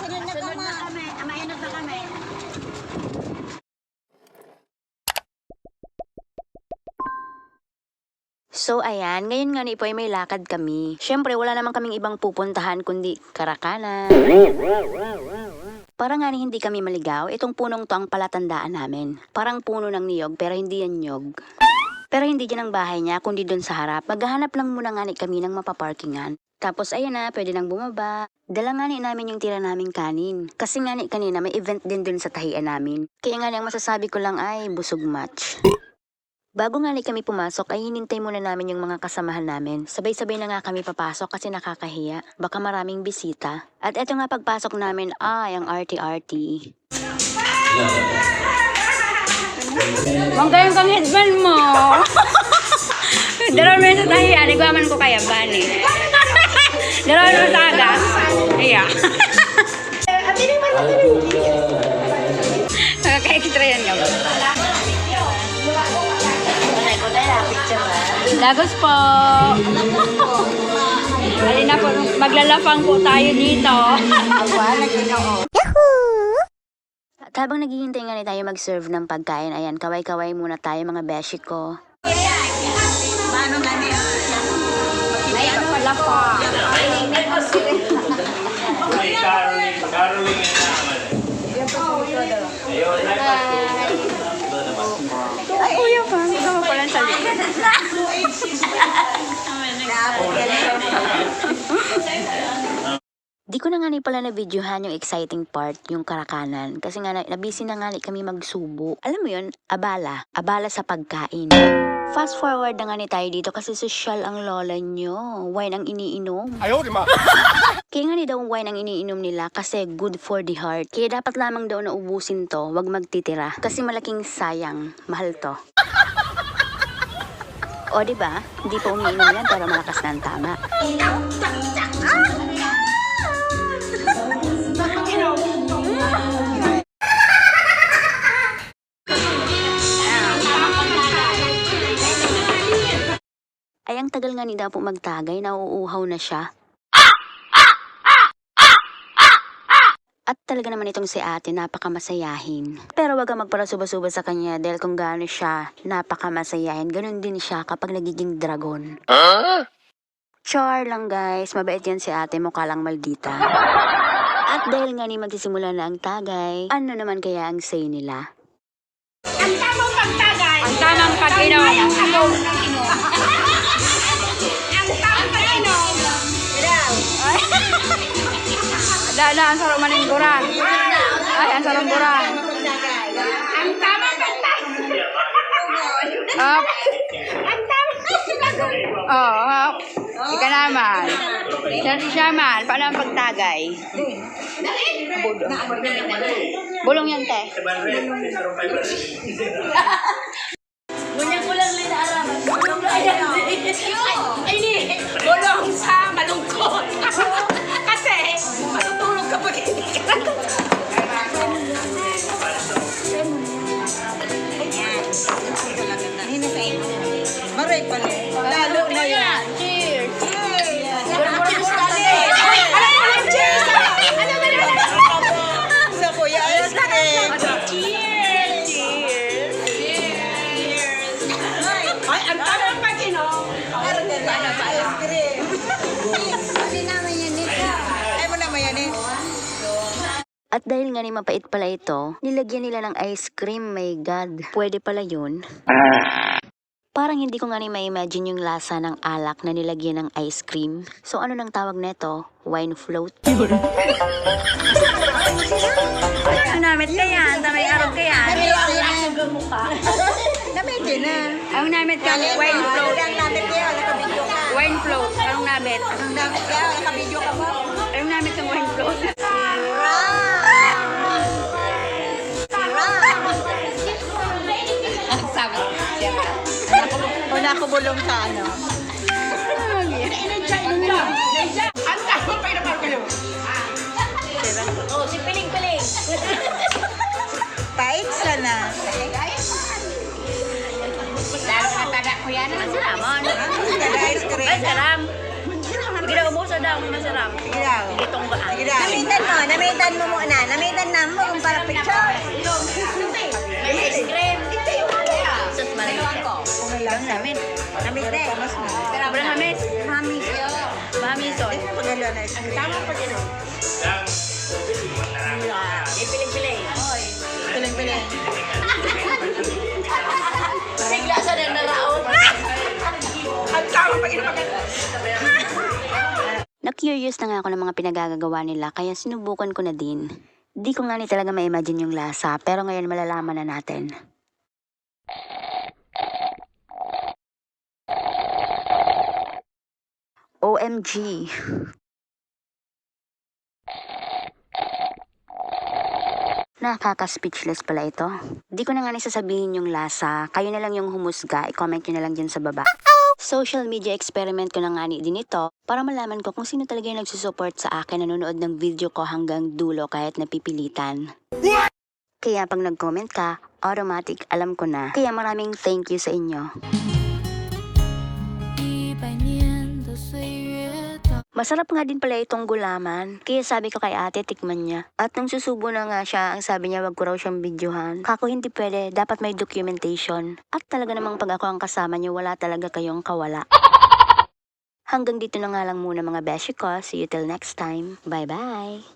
Sunod na kami. Mainot na kami. So ayan, ngayon nga ni po ay may lakad kami. Syempre wala naman kaming ibang pupuntahan kundi Karakanan. Para nga ni hindi kami maligaw, itong punong to ang palatandaan namin. Parang puno ng niyog pero hindi yan niyog. Pero hindi dyan ang bahay niya kundi doon sa harap. Maghahanap lang muna nga ni kami ng mapaparkingan. Tapos ayan na, pwede nang bumaba. Dala nga ni namin yung tira naming kanin. Kasi nga ni kanina may event din doon sa tahian namin. Kaya nga ni ang masasabi ko lang ay busog match. Bago nga kami pumasok ay hinintay muna namin yung mga kasamahan namin. Sabay-sabay na nga kami papasok kasi nakakahiya. Baka maraming bisita. At eto nga pagpasok namin ay ang arty-arty. Mangga yung kang headband mo. Dalawa mo sa tahiya. Nagwaman ko kaya, Bani. Dalawa mo sa agas. Iya. Nakaka-extra yan nga ba? Lagos po. Halina po, maglalafang po tayo dito. At habang naghihintay nga tayo mag-serve ng pagkain, ayan, kaway-kaway muna tayo mga beshi ko. Paano nga niya? Ayan pala po. Caroling Ay, uya pa. Ito mo pala sa likod. Di ko na nga pala na-videohan yung exciting part, yung Karakanan. Kasi nga nabisi na nga kami magsubo. Alam mo yun, abala sa pagkain. Fast forward na nga tayo dito kasi social ang lola nyo. Wine ang iniinom. Ayaw, di ma! Kaya nga daw wine ang iniinom nila kasi good for the heart. Kaya dapat lamang daw na ubusin to, wag magtitira. Kasi malaking sayang, mahal to. O diba? Hindi pa umiinom yan para malakas na ang tama. Ay, ang tagal nga ni daw po magtagay, nauuhaw na siya. At talaga naman itong si ate, napakamasayahin. Pero wag kang magparasuba-suba sa kanya dahil kung gaano siya napakamasayahin, ganun din siya kapag nagiging dragon. Char lang guys, mabait yan si ate, mukha lang maldita. At dahil nga ni magsisimula na ang tagay, ano naman kaya ang say nila? Ang tamang pagtagay. Ang tamang pag-inom. Ang tamang pag-inom. Ang tamang pag-inom. Dala, ang sarap maningguran. Ay, ang sarap buran. Ang tamang pagtagay. Up. Ang tamang pagtagay. Oh, up. Ika naman. Siya man, paano ang pagtagay? Bulong yan, te. Bunyan ko lang rin araman. Bulong na yan. Ay, di. Bulong sa malungkot. Kasi, matutulog kapag hindi ka. Maray pa na. Lalo na yan. Cheers. Sa kuya ice cream. Ay, ang tamang pag-inom. Ice cream. Ay mo na mayanin. At dahil nga ni mapait pala ito, nilagyan nila ng ice cream, my God. Pwede pala yun. Parang hindi ko nga ni ma-imagine yung lasa ng alak na nilagyan ng ice cream. So ano nang tawag neto? Wine float? Namit ka yan. Tamay arog ka yan. Namit na. Ang namit ka, wine float. Ang namit niya, nakabidyo ka. Wine float. Anong namit? Ang namit niya, nakabidyo ka mo. Anong namit ng wine float? Sabi. Wala ko bulong sa ano. Ang tamang pag-inom. Oh, si Piling-Piling. Pait sana. Lalo na tada ko yan. Ang salaman. Kada ice cream. Ay, salam. Hindi na umuso Gusto daw, masarap. Sige daw. Itong gaan. Sige daw. Namitan mo muna. Namitan na mo kung para picture. May ice cream. Sus, maraming ko. Lang namin. Namit na eh. Sobrang hamis. Hamis. Mamison. Pagalo na ice cream. Tama pa din. Ipiling-piling. Piling-piling. Bigla sa nang naraon. Ang tama pa ginapagin. Na-curious na nga ako ng mga pinagagagawa nila kaya sinubukan ko na din. Di ko nga ni talaga ma-imagine yung lasa pero ngayon malalaman na natin. OMG! Nakaka-speechless pala ito. Di ko na nga sasabihin yung lasa. Kayo na lang yung humusga. I-comment nyo na lang dyan sa baba. Social media experiment ko na nga din ito para malaman ko kung sino talaga yung nagsusupport sa akin nanonood ng video ko hanggang dulo kahit napipilitan. Kaya pag nag-comment ka, automatic alam ko na. Kaya maraming thank you sa inyo. Masarap nga din pala itong gulaman. Kaya sabi ko kay ate, tikman niya. At nung susubo na nga siya, ang sabi niya wag ko raw siyang videohan. Kako hindi pwede, dapat may documentation. At talaga namang pag ako ang kasama niyo, wala talaga kayong kawala. Hanggang dito na nga lang muna mga beshi ko. See you till next time. Bye-bye!